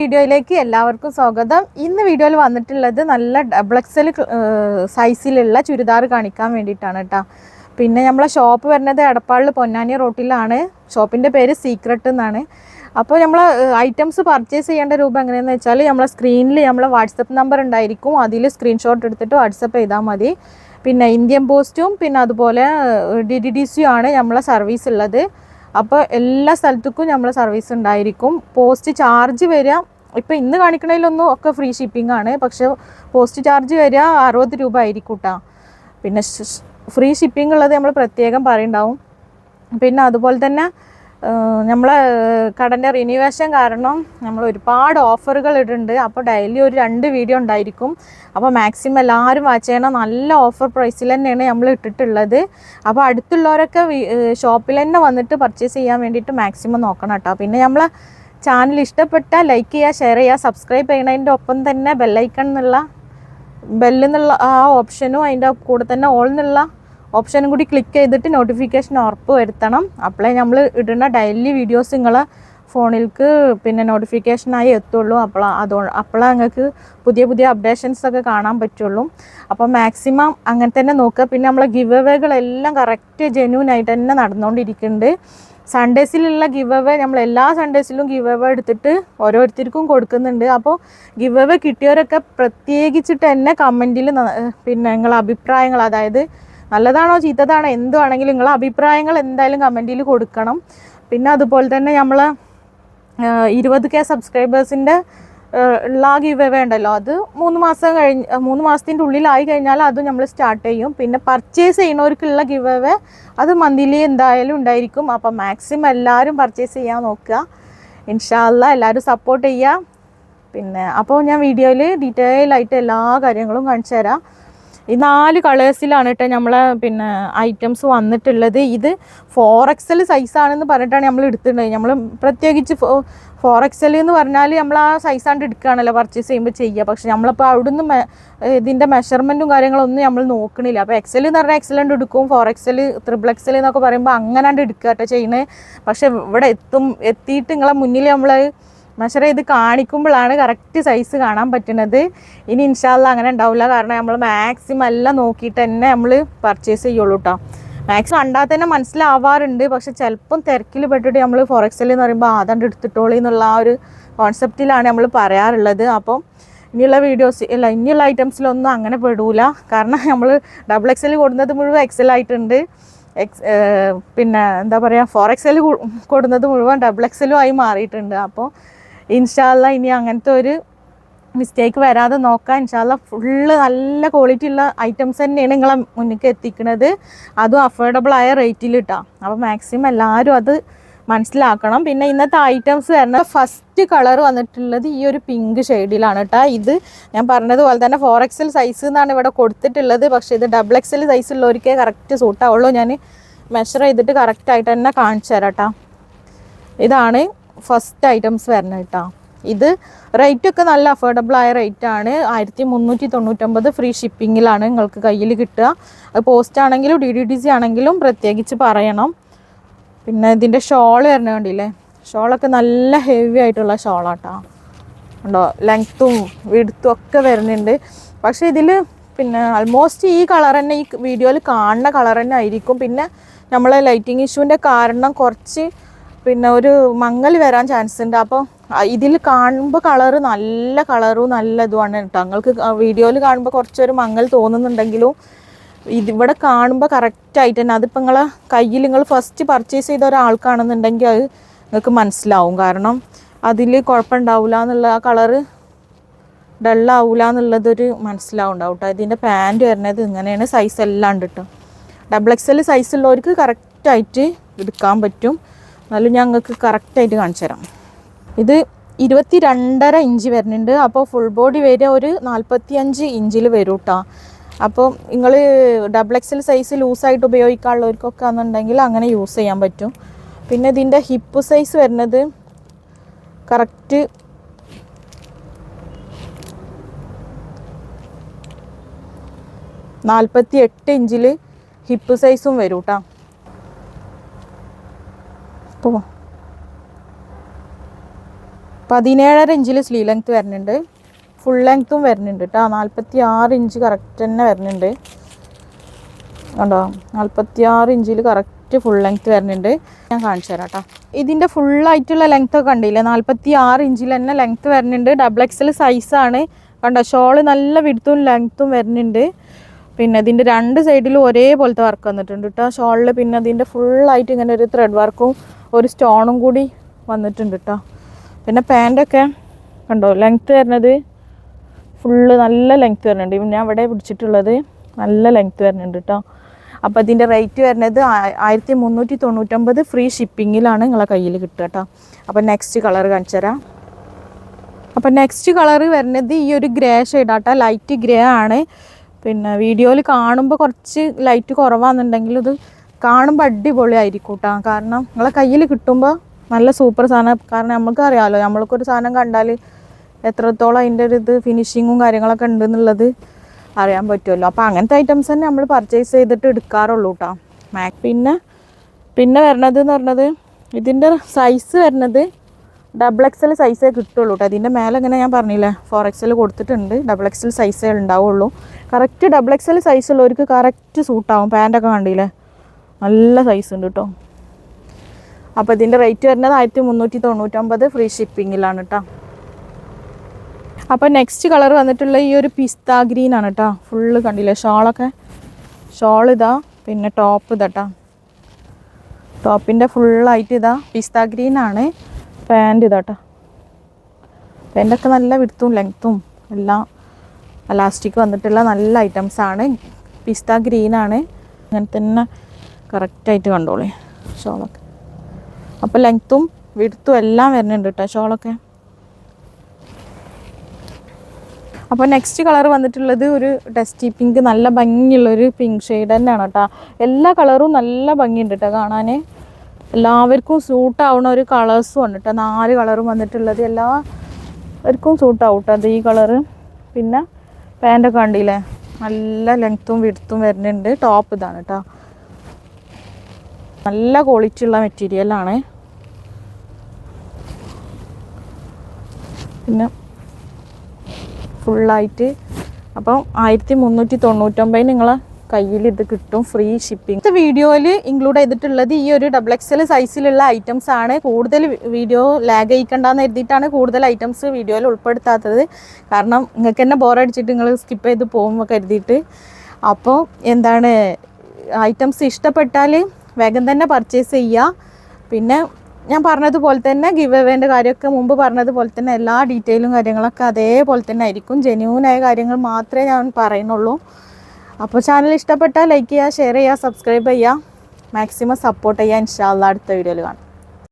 വീഡിയോയിലേക്ക് എല്ലാവർക്കും സ്വാഗതം. ഇന്ന് വീഡിയോയിൽ വന്നിട്ടുള്ളത് നല്ല ഡബിൾ എക്സൽ സൈസിലുള്ള ചുരിദാർ കാണിക്കാൻ വേണ്ടിയിട്ടാണ് കേട്ടോ. പിന്നെ നമ്മളെ ഷോപ്പ് വരുന്നത് എടപ്പാളിൽ പൊന്നാനി റോട്ടിലാണ്. ഷോപ്പിൻ്റെ പേര് സീക്രട്ട് എന്നാണ്. അപ്പോൾ നമ്മൾ ഐറ്റംസ് പർച്ചേസ് ചെയ്യേണ്ട രൂപം എങ്ങനെയാണെന്ന് വെച്ചാൽ നമ്മളെ സ്ക്രീനിൽ നമ്മളെ വാട്സപ്പ് നമ്പർ ഉണ്ടായിരിക്കും. അതിൽ സ്ക്രീൻഷോട്ട് എടുത്തിട്ട് വാട്സപ്പ് ചെയ്താൽ മതി. പിന്നെ ഇന്ത്യൻ പോസ്റ്റും പിന്നെ അതുപോലെ DDDC ആണ് നമ്മളെ സർവീസ് ഉള്ളത്. അപ്പോൾ എല്ലാ സ്ഥലത്തേക്കും നമ്മളെ സർവീസ് ഉണ്ടായിരിക്കും. പോസ്റ്റ് ചാർജ് വരിക ഇപ്പോൾ ഇന്ന് കാണിക്കണതിലൊന്നും ഒക്കെ ഫ്രീ ഷിപ്പിംഗ് ആണ്. പക്ഷേ പോസ്റ്റ് ചാർജ് വരിക 60 രൂപ ആയിരിക്കും കേട്ടോ. പിന്നെ ഫ്രീ ഷിപ്പിംഗ് ഉള്ളത് നമ്മൾ പ്രത്യേകം പറയുണ്ടാവും. പിന്നെ അതുപോലെ തന്നെ നമ്മളെ കടൻ്റെ റിന്യൂവേഷൻ കാരണം നമ്മൾ ഒരുപാട് ഓഫറുകൾ ഇടുന്നുണ്ട്. അപ്പോൾ ഡെയിലി ഒരു 2 വീഡിയോ ഉണ്ടായിരിക്കും. അപ്പോൾ മാക്സിമം എല്ലാവരും വാച്ച് ചെയ്യണം. നല്ല ഓഫർ പ്രൈസിൽ തന്നെയാണ് നമ്മൾ ഇട്ടിട്ടുള്ളത്. അപ്പോൾ അടുത്തുള്ളവരൊക്കെ ഷോപ്പിൽ തന്നെ വന്നിട്ട് പർച്ചേസ് ചെയ്യാൻ വേണ്ടിയിട്ട് മാക്സിമം നോക്കണം കേട്ടോ. പിന്നെ നമ്മളെ ചാനൽ ഇഷ്ടപ്പെട്ടാൽ ലൈക്ക് ചെയ്യുക, ഷെയർ ചെയ്യുക, സബ്സ്ക്രൈബ് ചെയ്യണതിൻ്റെ ഒപ്പം തന്നെ ബെല്ലൈക്കൺ എന്നുള്ള ബെല്ലെന്നുള്ള ആ ഓപ്ഷനും അതിൻ്റെ കൂടെ തന്നെ ഓൾ എന്നുള്ള ഓപ്ഷനും കൂടി ക്ലിക്ക് ചെയ്തിട്ട് നോട്ടിഫിക്കേഷൻ ഉറപ്പ് വരുത്തണം. അപ്പോഴേ നമ്മൾ ഇടുന്ന ഡെയിലി വീഡിയോസ് നിങ്ങളെ ഫോണിലേക്ക് പിന്നെ നോട്ടിഫിക്കേഷനായി എത്തുള്ളൂ. അപ്പോഴാണ് നിങ്ങൾക്ക് പുതിയ പുതിയ അപ്ഡേഷൻസൊക്കെ കാണാൻ പറ്റുള്ളൂ. അപ്പോൾ മാക്സിമം അങ്ങനെ തന്നെ നോക്കുക. പിന്നെ നമ്മളെ ഗിവ് അവേകളെല്ലാം കറക്റ്റ് ജെന്യൂനായിട്ട് തന്നെ നടന്നുകൊണ്ടിരിക്കുന്നുണ്ട്. സൺഡേസിലുള്ള ഗിവ് അവേ നമ്മൾ എല്ലാ സൺഡേസിലും ഗിവ് അവേ എടുത്തിട്ട് ഓരോരുത്തർക്കും കൊടുക്കുന്നുണ്ട്. അപ്പോൾ ഗിവ് അവേ കിട്ടിയവരൊക്കെ പ്രത്യേകിച്ചിട്ട് തന്നെ കമൻറ്റിൽ പിന്നെ നിങ്ങളെ അഭിപ്രായങ്ങൾ, അതായത് നല്ലതാണോ ചീത്തതാണോ എന്തുവാണെങ്കിലും നിങ്ങളെ അഭിപ്രായങ്ങൾ എന്തായാലും കമൻറ്റിൽ കൊടുക്കണം. പിന്നെ അതുപോലെ തന്നെ നമ്മൾ 20K സബ്സ്ക്രൈബേഴ്സിൻ്റെ ഉള്ള ഗിവ് അവേ ഉണ്ടല്ലോ, അത് 3 മാസത്തിൻ്റെ ഉള്ളിലായി കഴിഞ്ഞാൽ അതും നമ്മൾ സ്റ്റാർട്ട് ചെയ്യും. പിന്നെ പർച്ചേസ് ചെയ്യുന്നവർക്കുള്ള ഗിവ് അവേ അത് മന്ത്ലി എന്തായാലും ഉണ്ടായിരിക്കും. അപ്പോൾ മാക്സിമം എല്ലാവരും പർച്ചേസ് ചെയ്യാൻ നോക്കുക. ഇൻഷാ അല്ലാഹ് എല്ലാവരും സപ്പോർട്ട് ചെയ്യുക. പിന്നെ അപ്പോൾ ഞാൻ വീഡിയോയിൽ ഡീറ്റെയിൽ ആയിട്ട് എല്ലാ കാര്യങ്ങളും കാണിച്ചു തരാം. ഈ 4 കളേഴ്സിലാണ് കേട്ടോ നമ്മളെ പിന്നെ ഐറ്റംസ് വന്നിട്ടുള്ളത്. ഇത് 4XL സൈസാണെന്ന് പറഞ്ഞിട്ടാണ് നമ്മൾ എടുത്തിട്ടുള്ളത്. നമ്മൾ പ്രത്യേകിച്ച് 4XL എന്ന് പറഞ്ഞാൽ നമ്മൾ ആ സൈസാണ്ട് എടുക്കുകയാണല്ലോ പർച്ചേസ് ചെയ്യുമ്പോൾ ചെയ്യുക. പക്ഷെ നമ്മളിപ്പോൾ അവിടുന്ന് ഇതിൻ്റെ മെഷർമെൻറ്റും കാര്യങ്ങളൊന്നും നമ്മൾ നോക്കണില്ല. അപ്പോൾ XL എന്ന് പറഞ്ഞാൽ XL എടുക്കും, 4XL XXL എന്നൊക്കെ പറയുമ്പോൾ അങ്ങനെയാണ്ട് എടുക്കുക കേട്ടോ ചെയ്യുന്നത്. പക്ഷെ ഇവിടെ എത്തിയിട്ട് നിങ്ങളെ മുന്നിൽ നമ്മൾ മെഷർ ചെയ്ത് കാണിക്കുമ്പോഴാണ് കറക്റ്റ് സൈസ് കാണാൻ പറ്റുന്നത്. ഇനി ഇൻഷാ അല്ലാഹ് അങ്ങനെ ഉണ്ടാവില്ല. കാരണം നമ്മൾ മാക്സിമം എല്ലാം നോക്കിയിട്ട് തന്നെ നമ്മൾ പർച്ചേസ് ചെയ്യുള്ളൂ കേട്ടോ. മാക്സിമം കണ്ടാൽ തന്നെ മനസ്സിലാവാറുണ്ട്. പക്ഷെ ചിലപ്പം തിരക്കിൽ പെട്ടിട്ട് നമ്മൾ 4XL എന്ന് പറയുമ്പോൾ അതാണ്ട് എടുത്തിട്ടോളി എന്നുള്ള ആ ഒരു കോൺസെപ്റ്റിലാണ് നമ്മൾ പറയാറുള്ളത്. അപ്പം ഇനിയുള്ള വീഡിയോസ് ഇനിയുള്ള ഐറ്റംസിലൊന്നും അങ്ങനെ പെടൂല. കാരണം നമ്മൾ XXL കൊടുക്കുന്നത് മുഴുവൻ XL ആയിട്ടുണ്ട്. പിന്നെ എന്താ പറയുക 4XL കൊടുക്കുന്നത് മുഴുവൻ XXL ആയി മാറിയിട്ടുണ്ട്. അപ്പോൾ ഇൻഷാ അല്ലാഹ് ഇനി അങ്ങനത്തെ ഒരു മിസ്റ്റേക്ക് വരാതെ നോക്കാം. ഇൻഷാ അല്ലാഹ് ഫുള്ള് നല്ല ക്വാളിറ്റി ഉള്ള ഐറ്റംസ് തന്നെയാണ് നിങ്ങളെ മുന്നിലേക്ക് എത്തിക്കുന്നത്. അതും അഫോർഡബിൾ ആയ റേറ്റിൽ കിട്ടാം. അപ്പോൾ മാക്സിമം എല്ലാവരും അത് മനസ്സിലാക്കണം. പിന്നെ ഇന്നത്തെ ഐറ്റംസ് വരുന്നത് ഫസ്റ്റ് കളർ വന്നിട്ടുള്ളത് ഈ ഒരു പിങ്ക് ഷെയ്ഡിലാണ് കേട്ടോ. ഇത് ഞാൻ പറഞ്ഞതുപോലെ തന്നെ 4XL സൈസ് എന്നാണ് ഇവിടെ കൊടുത്തിട്ടുള്ളത്. പക്ഷേ ഇത് XXL സൈസ് ഉള്ളവർക്കേ കറക്റ്റ് സൂട്ടാവുള്ളൂ. ഞാൻ മെഷർ ചെയ്തിട്ട് കറക്റ്റായിട്ട് തന്നെ കാണിച്ചു തരാം കേട്ടോ. ഇതാണ് ഫസ്റ്റ് ഐറ്റംസ് വരുന്നത് കേട്ടോ. ഇത് റേറ്റൊക്കെ നല്ല അഫോർഡബിൾ ആയ റേറ്റാണ്. 1399 ഫ്രീ ഷിപ്പിങ്ങിലാണ് നിങ്ങൾക്ക് കയ്യിൽ കിട്ടുക. അത് പോസ്റ്റ് ആണെങ്കിലും DDDC ആണെങ്കിലും പ്രത്യേകിച്ച് പറയണം. പിന്നെ ഇതിൻ്റെ ഷോൾ വരുന്നത് കണ്ടില്ലേ, ഷോളൊക്കെ നല്ല ഹെവി ആയിട്ടുള്ള ഷോളാട്ടോ. ഉണ്ടോ, ലെങ്ത്തും വിഡ്ത്തും ഒക്കെ വരുന്നുണ്ട്. പക്ഷേ ഇതിൽ പിന്നെ ആൾമോസ്റ്റ് ഈ കളർ തന്നെ ഈ വീഡിയോയിൽ കാണുന്ന കളർ തന്നെ ആയിരിക്കും. പിന്നെ നമ്മൾ ലൈറ്റിംഗ് ഇഷ്യൂവിൻ്റെ കാരണം കുറച്ച് പിന്നെ ഒരു മങ്ങൽ വരാൻ ചാൻസ് ഉണ്ട്. അപ്പോൾ ഇതിൽ കാണുമ്പോൾ നല്ല കളറും നല്ല ഇതുമാണ് കേട്ടോ. നിങ്ങൾക്ക് വീഡിയോയിൽ കാണുമ്പോൾ കുറച്ചൊരു മങ്ങൽ തോന്നുന്നുണ്ടെങ്കിലും ഇതിവിടെ കാണുമ്പോൾ കറക്റ്റായിട്ട് തന്നെ അതിപ്പോൾ നിങ്ങളെ കയ്യിൽ നിങ്ങൾ ഫസ്റ്റ് പർച്ചേസ് ചെയ്ത ഒരാൾക്കാണെന്നുണ്ടെങ്കിൽ അത് നിങ്ങൾക്ക് മനസ്സിലാവും. കാരണം അതിൽ കുഴപ്പമുണ്ടാവില്ല എന്നുള്ള ആ കളറ് ഡള്ളാവില്ല എന്നുള്ളതൊരു മനസ്സിലാവുണ്ടാവും കേട്ടോ. ഇതിൻ്റെ പാൻറ്റ് വരുന്നത് ഇങ്ങനെയാണ്. സൈസ് എല്ലാം ഉണ്ട് കേട്ടോ. XXL സൈസുള്ളവർക്ക് കറക്റ്റായിട്ട് എടുക്കാൻ പറ്റും. എന്നാലും ഞങ്ങൾക്ക് കറക്റ്റായിട്ട് കാണിച്ചു തരാം. ഇത് 22.5 ഇഞ്ച് വരുന്നുണ്ട്. അപ്പോൾ ഫുൾ ബോഡി വരിക ഒരു 45 ഇഞ്ചിൽ വരും കേട്ടോ. അപ്പോൾ നിങ്ങൾ XXL സൈസ് ലൂസായിട്ട് ഉപയോഗിക്കാനുള്ളവർക്കൊക്കെ ആണെന്നുണ്ടെങ്കിൽ അങ്ങനെ യൂസ് ചെയ്യാൻ പറ്റും. പിന്നെ ഇതിൻ്റെ ഹിപ്പ് സൈസ് വരുന്നത് കറക്റ്റ് 48 ഇഞ്ചിൽ ഹിപ്പ് സൈസും വരും കേട്ടോ. അപ്പോൾ 17.5 ഇഞ്ചിൽ സ്ലീവ് ലെങ്ത്ത് വരുന്നുണ്ട്. ഫുൾ ലെങ്ത്തും വരുന്നുണ്ട് കേട്ടോ. 46 ഇഞ്ച് കറക്റ്റ് തന്നെ വരുന്നുണ്ട് കണ്ടോ. 46 ഇഞ്ചിൽ കറക്റ്റ് ഫുൾ ലെങ്ത്ത് വരുന്നുണ്ട്. ഞാൻ കാണിച്ചു തരാം കേട്ടോ. ഇതിൻ്റെ ഫുള്ളായിട്ടുള്ള ലെങ്ത്ത് ഒക്കെ കണ്ടില്ലേ, 46 ഇഞ്ചിൽ തന്നെ ലെങ്ത്ത് വരുന്നുണ്ട്. XXL സൈസാണ് കണ്ടോ. ഷോള് നല്ല വിഡ്ത്തും ലെങ്ത്തും വരുന്നുണ്ട്. പിന്നെ ഇതിൻ്റെ 2 സൈഡിലും ഒരേപോലത്തെ വർക്ക് വന്നിട്ടുണ്ട് കേട്ടോ ഷോളിൽ. പിന്നെ അതിൻ്റെ ഫുള്ളായിട്ട് ഇങ്ങനെ ഒരു ത്രെഡ് വർക്കും ഒരു സ്റ്റോണും കൂടി വന്നിട്ടുണ്ട് കേട്ടോ. പിന്നെ പാൻറ്റൊക്കെ കണ്ടോ, ലെങ്ത്ത് വരുന്നത് ഫുള്ള് നല്ല ലെങ്ത്ത് വരുന്നുണ്ട്. ഞാൻ ഇവിടെ പിടിച്ചിട്ടുള്ളത് നല്ല ലെങ്ത്ത് വരുന്നുണ്ട് കേട്ടോ. അപ്പോൾ ഇതിൻ്റെ റേറ്റ് വരുന്നത് 1399 ഫ്രീ ഷിപ്പിങ്ങിലാണ് നിങ്ങളെ കയ്യിൽ കിട്ടുക കേട്ടോ. അപ്പോൾ നെക്സ്റ്റ് കളർ കാണിച്ചു തരാം. അപ്പോൾ നെക്സ്റ്റ് കളർ വരുന്നത് ഈ ഒരു ഗ്രേ ഷെയ്ഡാട്ടോ. ലൈറ്റ് ഗ്രേ ആണ്. പിന്നെ വീഡിയോയിൽ കാണുമ്പോൾ കുറച്ച് ലൈറ്റ് കുറവാണെന്നുണ്ടെങ്കിൽ ഇത് കാണുമ്പോൾ അടിപൊളിയായിരിക്കും കേട്ടോ. കാരണം നിങ്ങളെ കയ്യിൽ കിട്ടുമ്പോൾ നല്ല സൂപ്പർ സാധനം. കാരണം നമുക്ക് അറിയാമല്ലോ, നമ്മൾക്കൊരു സാധനം കണ്ടാൽ എത്രത്തോളം അതിൻ്റെ ഒരു ഇത് ഫിനിഷിങ്ങും കാര്യങ്ങളൊക്കെ ഉണ്ടെന്നുള്ളത് അറിയാൻ പറ്റുമല്ലോ. അപ്പോൾ അങ്ങനത്തെ ഐറ്റംസ് തന്നെ നമ്മൾ പർച്ചേസ് ചെയ്തിട്ട് എടുക്കാറുള്ളൂ കേട്ടോ. പിന്നെ വരണതെന്ന് പറഞ്ഞത് ഇതിൻ്റെ സൈസ് വരുന്നത് XXL സൈസേ കിട്ടുള്ളൂ കേട്ടോ. ഇതിൻ്റെ മേലെ ഇങ്ങനെ ഞാൻ പറഞ്ഞില്ലേ 4XL കൊടുത്തിട്ടുണ്ട്. XXL സൈസേ ഉണ്ടാവുള്ളൂ. കറക്റ്റ് XXL സൈസുള്ളവർക്ക് കറക്റ്റ് സൂട്ടാവും. പാൻറ്റൊക്കെ കണ്ടില്ലേ നല്ല സൈസ് ഉണ്ട് കേട്ടോ. അപ്പോൾ ഇതിൻ്റെ റേറ്റ് വരുന്നത് 1399 ഫ്രീ ഷിപ്പിങ്ങിലാണ് കേട്ടോ. അപ്പോൾ നെക്സ്റ്റ് കളർ വന്നിട്ടുള്ള ഈ ഒരു പിസ്ത ഗ്രീൻ ആണ് കേട്ടോ. ഫുള്ള് കണ്ടില്ലേ ഷോളൊക്കെ. ഷോൾ ഇതാ, പിന്നെ ടോപ്പ് ഇതാട്ടോ. ടോപ്പിൻ്റെ ഫുള്ളായിട്ട് ഇതാ പിസ്ത ഗ്രീൻ ആണ്. പാൻറ്റ് ഇതാട്ടോ. പാൻറ്റൊക്കെ നല്ല വിഡ്ത്തും ലെങ്ത്തും എല്ലാം എലാസ്റ്റിക് വന്നിട്ടുള്ള നല്ല ഐറ്റംസാണ്. പിസ്ത ഗ്രീനാണ്. അങ്ങനെ തന്നെ കറക്റ്റായിട്ട് കണ്ടോളേ ഷോളൊക്കെ. അപ്പോൾ ലെങ്ത്തും വിഡ്ത്തും എല്ലാം വരുന്നുണ്ട് കേട്ടോ ഷോളൊക്കെ. അപ്പോൾ നെക്സ്റ്റ് കളർ വന്നിട്ടുള്ളത് ഒരു ഡസ്റ്റി പിങ്ക്, നല്ല ഭംഗിയുള്ളൊരു പിങ്ക് ഷെയ്ഡ് തന്നെയാണ് കേട്ടോ. എല്ലാ കളറും നല്ല ഭംഗിയുണ്ട് കേട്ടോ കാണാൻ. എല്ലാവർക്കും സൂട്ടാവുന്ന ഒരു കളേഴ്സും ഉണ്ട് കേട്ടോ. 4 കളറും വന്നിട്ടുള്ളത് എല്ലാവർക്കും സൂട്ടാവും കേട്ടോ അത് ഈ കളറ്. പിന്നെ പാൻറ്റൊക്കെ കണ്ടില്ലേ നല്ല ലെങ്ത്തും വിഡ്ത്തും വരുന്നുണ്ട്. ടോപ്പ് ഇതാണ് കേട്ടോ. നല്ല ക്വാളിറ്റി ഉള്ള മെറ്റീരിയലാണ്. പിന്നെ ഫുള്ളായിട്ട് അപ്പം 1399 നിങ്ങളെ കയ്യിൽ ഇത് കിട്ടും ഫ്രീ ഷിപ്പിംഗ്. ഇത്തെ വീഡിയോയിൽ ഇൻക്ലൂഡ് ചെയ്തിട്ടുള്ളത് ഈ ഒരു XXL സൈസിലുള്ള ഐറ്റംസ് ആണ്. കൂടുതൽ വീഡിയോ ലാഗ് അയക്കണ്ടെന്ന് എഴുതിയിട്ടാണ് കൂടുതൽ ഐറ്റംസ് വീഡിയോയിൽ ഉൾപ്പെടുത്താത്തത്. കാരണം നിങ്ങൾക്ക് തന്നെ ബോറടിച്ചിട്ട് നിങ്ങൾ സ്കിപ്പ് ചെയ്ത് പോകുമ്പോൾ കരുതിയിട്ട്. അപ്പോൾ എന്താണ്, ഐറ്റംസ് ഇഷ്ടപ്പെട്ടാൽ വേഗം തന്നെ പർച്ചേസ് ചെയ്യുക. പിന്നെ ഞാൻ പറഞ്ഞതുപോലെ തന്നെ ഗിവ് അവേൻ്റെ കാര്യമൊക്കെ മുമ്പ് പറഞ്ഞതുപോലെ തന്നെ എല്ലാ ഡീറ്റെയിലും കാര്യങ്ങളൊക്കെ അതേപോലെ തന്നെ ആയിരിക്കും. ജെന്യൂനായ കാര്യങ്ങൾ മാത്രമേ ഞാൻ പറയുന്നുള്ളൂ. അപ്പോൾ ചാനൽ ഇഷ്ടപ്പെട്ടാൽ ലൈക്ക് ചെയ്യുക, ഷെയർ ചെയ്യുക, സബ്സ്ക്രൈബ് ചെയ്യുക, മാക്സിമം സപ്പോർട്ട് ചെയ്യുക. ഇൻഷാ അല്ലാഹ് അടുത്ത വീഡിയോയിൽ കാണാം.